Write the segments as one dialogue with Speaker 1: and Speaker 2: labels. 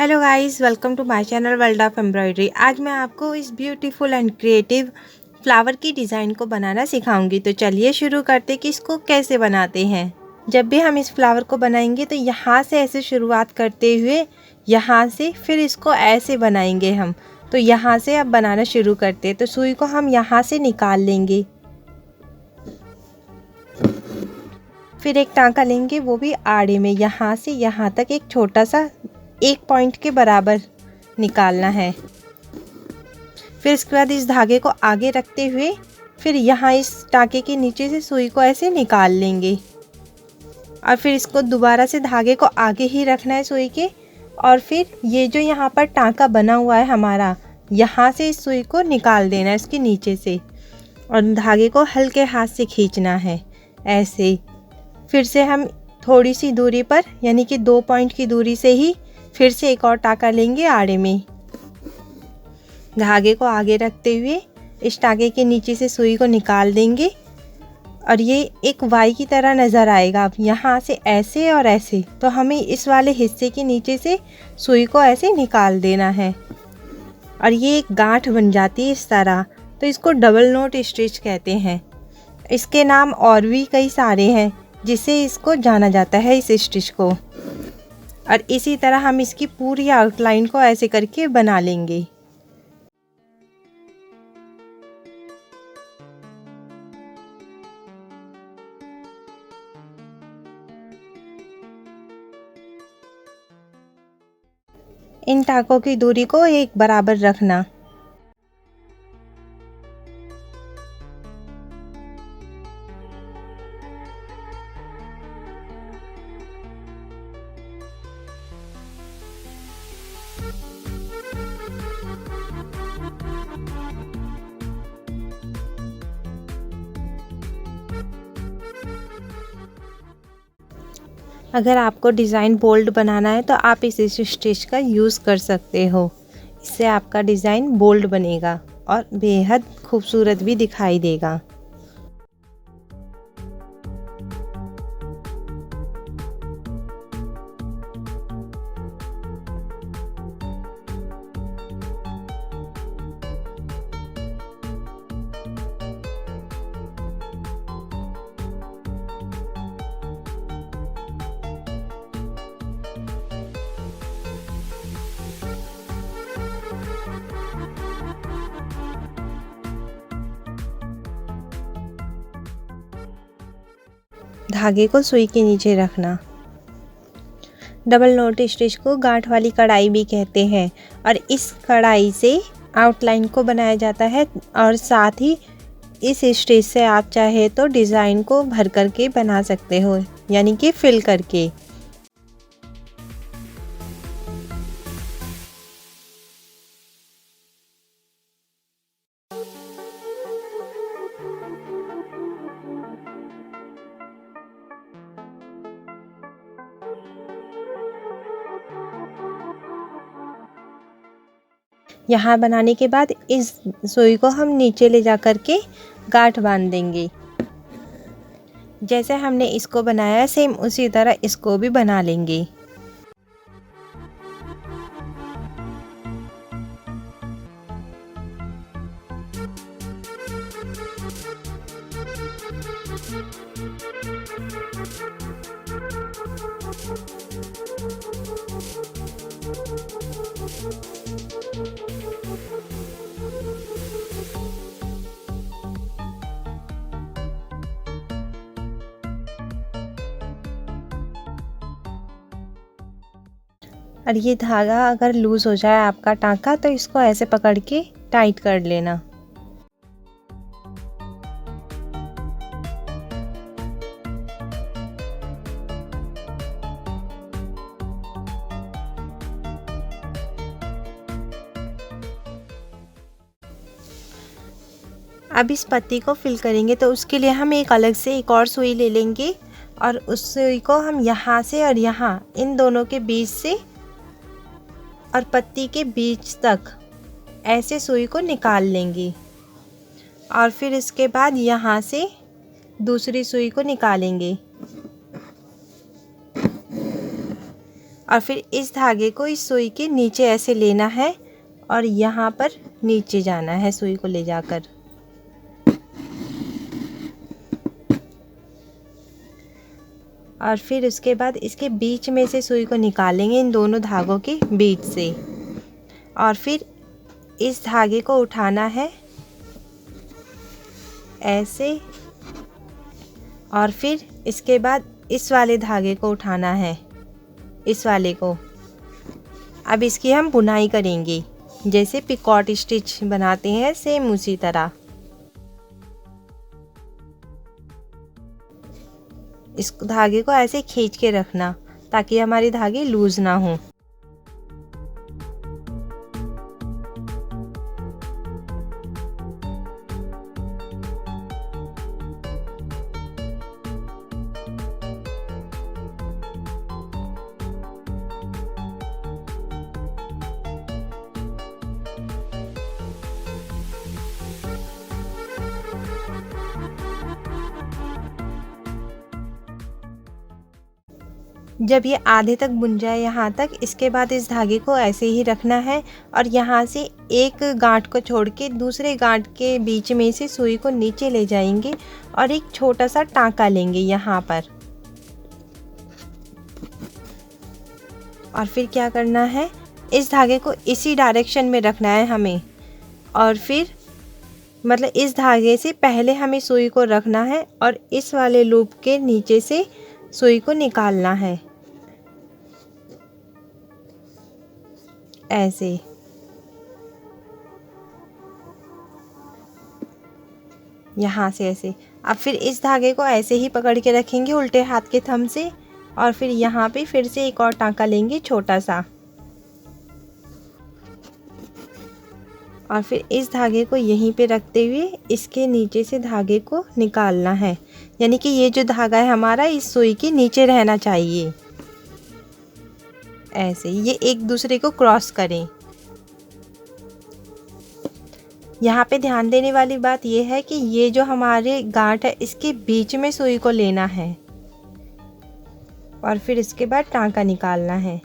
Speaker 1: Hello guys, welcome to my channel world of embroidery. आज मैं आपको इस ब्यूटीफुल एंड क्रिएटिव फ्लावर की डिज़ाइन को बनाना सिखाऊंगी। तो चलिए शुरू करते कि इसको कैसे बनाते हैं। जब भी हम इस फ्लावर को बनाएंगे तो यहाँ से ऐसे शुरुआत करते हुए यहाँ से फिर इसको ऐसे बनाएंगे हम। तो यहाँ से अब बनाना शुरू करते हैं। तो सुई को हम यहाँ से निकाल लेंगे, फिर एक टाँका लेंगे, वो भी आड़े में यहाँ से यहाँ तक एक छोटा सा 1 पॉइंट के बराबर निकालना है। फिर इसके बाद इस धागे को आगे रखते हुए फिर यहाँ इस टाँके के नीचे से सुई को ऐसे निकाल लेंगे और फिर इसको दोबारा से धागे को आगे ही रखना है सुई के। और फिर ये जो यहाँ पर टाँका बना हुआ है हमारा, यहाँ से इस सुई को निकाल देना है इसके नीचे से और धागे को हल्के हाथ से खींचना है ऐसे। फिर से हम थोड़ी सी दूरी पर यानी कि 2 पॉइंट की दूरी से ही फिर से एक और टाँका लेंगे आड़े में। धागे को आगे रखते हुए इस टाँके के नीचे से सुई को निकाल देंगे और ये एक वाई की तरह नज़र आएगा। अब यहाँ से ऐसे और ऐसे, तो हमें इस वाले हिस्से के नीचे से सुई को ऐसे निकाल देना है और ये एक गांठ बन जाती है इस तरह। तो इसको डबल नोट स्टिच कहते हैं। इसके नाम और भी कई सारे हैं जिससे इसको जाना जाता है इस स्टिच को। और इसी तरह हम इसकी पूरी आउटलाइन को ऐसे करके बना लेंगे। इन टाँकों की दूरी को एक बराबर रखना। अगर आपको डिज़ाइन बोल्ड बनाना है तो आप इस स्टिच का यूज़ कर सकते हो। इससे आपका डिज़ाइन बोल्ड बनेगा और बेहद खूबसूरत भी दिखाई देगा। धागे को सुई के नीचे रखना। डबल नोट स्टिच को गांठ वाली कढ़ाई भी कहते हैं और इस कढ़ाई से आउटलाइन को बनाया जाता है और साथ ही इस स्टिच से आप चाहे तो डिज़ाइन को भर करके बना सकते हो, यानी कि फिल करके। यहाँ बनाने के बाद इस सुई को हम नीचे ले जा कर के गांठ बांध देंगे। जैसे हमने इसको बनाया सेम उसी तरह इसको भी बना लेंगे। और ये धागा अगर लूज़ हो जाए आपका टाँका तो इसको ऐसे पकड़ के टाइट कर लेना। अब इस पत्ती को फिल करेंगे तो उसके लिए हम एक अलग से एक और सुई ले लेंगे और उस सुई को हम यहाँ से और यहाँ इन दोनों के बीच से और पत्ती के बीच तक ऐसे सुई को निकाल लेंगे और फिर इसके बाद यहाँ से दूसरी सुई को निकालेंगे और फिर इस धागे को इस सुई के नीचे ऐसे लेना है और यहाँ पर नीचे जाना है सुई को ले जाकर। और फिर उसके बाद इसके बीच में से सुई को निकालेंगे, इन दोनों धागों के बीच से। और फिर इस धागे को उठाना है ऐसे, और फिर इसके बाद इस वाले धागे को उठाना है, इस वाले को। अब इसकी हम बुनाई करेंगे, जैसे पिकॉट स्टिच बनाते हैं सेम उसी तरह। इस धागे को ऐसे खींच के रखना ताकि हमारे धागे लूज ना हो। जब ये आधे तक बुन जाए यहाँ तक, इसके बाद इस धागे को ऐसे ही रखना है और यहाँ से एक गांठ को छोड़ के दूसरे गांठ के बीच में से सुई को नीचे ले जाएंगे और एक छोटा सा टांका लेंगे यहाँ पर। और फिर क्या करना है, इस धागे को इसी डायरेक्शन में रखना है हमें, और फिर मतलब इस धागे से पहले हमें सुई को रखना है और इस वाले लूप के नीचे से सुई को निकालना है ऐसे। यहाँ से ऐसे। अब फिर इस धागे को ऐसे ही पकड़ के रखेंगे उल्टे हाथ के थंब से, और फिर यहाँ पे फिर से एक और टांका लेंगे छोटा सा, और फिर इस धागे को यहीं पे रखते हुए इसके नीचे से धागे को निकालना है। यानी कि ये जो धागा है हमारा इस सुई के नीचे रहना चाहिए ऐसे, ये एक दूसरे को क्रॉस करें। यहाँ पे ध्यान देने वाली बात ये है कि ये जो हमारे गांठ है इसके बीच में सुई को लेना है और फिर इसके बाद टांका निकालना है।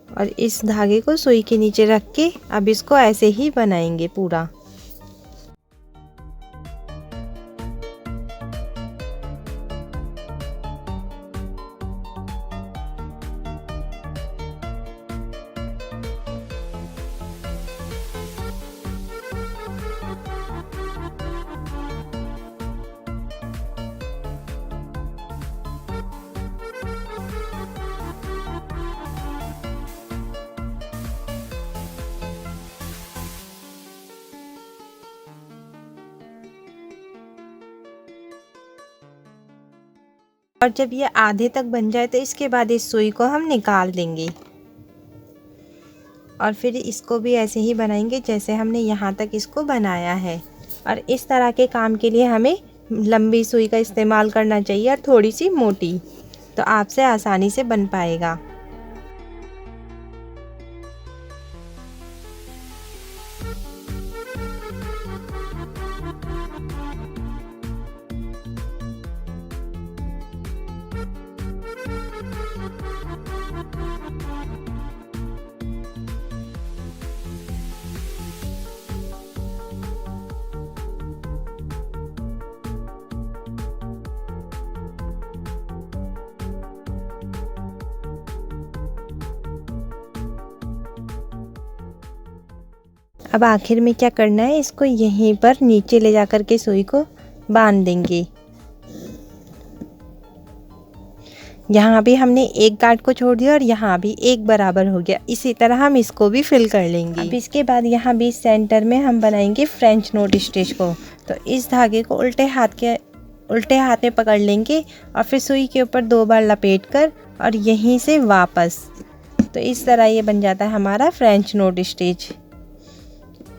Speaker 1: और इस धागे को सुई के नीचे रख के अब इसको ऐसे ही बनाएंगे पूरा। और जब ये आधे तक बन जाए तो इसके बाद इस सुई को हम निकाल देंगे और फिर इसको भी ऐसे ही बनाएंगे जैसे हमने यहाँ तक इसको बनाया है। और इस तरह के काम के लिए हमें लंबी सुई का इस्तेमाल करना चाहिए और थोड़ी सी मोटी, तो आपसे आसानी से बन पाएगा। अब आखिर में क्या करना है, इसको यहीं पर नीचे ले जाकर के सुई को बांध देंगे। यहाँ भी हमने एक गांठ को छोड़ दिया और यहाँ भी एक बराबर हो गया। इसी तरह हम इसको भी फिल कर लेंगे। अब इसके बाद यहाँ बीच सेंटर में हम बनाएंगे फ्रेंच नोट स्टिच को। तो इस धागे को उल्टे हाथ में पकड़ लेंगे और फिर सुई के ऊपर 2 बार लपेट कर और यहीं से वापस, तो इस तरह ये बन जाता है हमारा फ्रेंच नोट स्टिच।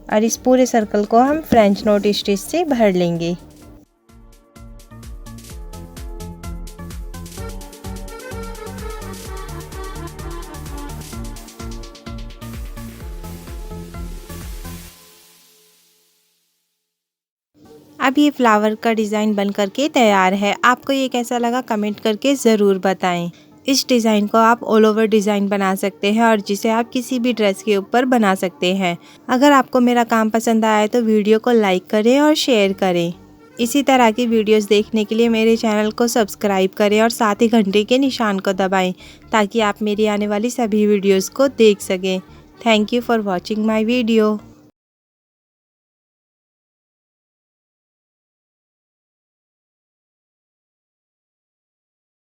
Speaker 1: और इस पूरे सर्कल को हम फ्रेंच नोट स्टिच से भर लेंगे। अब ये फ्लावर का डिज़ाइन बन करके तैयार है। आपको ये कैसा लगा कमेंट करके ज़रूर बताएं। इस डिज़ाइन को आप ऑल ओवर डिज़ाइन बना सकते हैं और जिसे आप किसी भी ड्रेस के ऊपर बना सकते हैं। अगर आपको मेरा काम पसंद आया तो वीडियो को लाइक करें और शेयर करें। इसी तरह की वीडियोस देखने के लिए मेरे चैनल को सब्सक्राइब करें और साथ ही घंटे के निशान को दबाएं ताकि आप मेरी आने वाली सभी वीडियोस को देख सकें। Thank you for watching my video.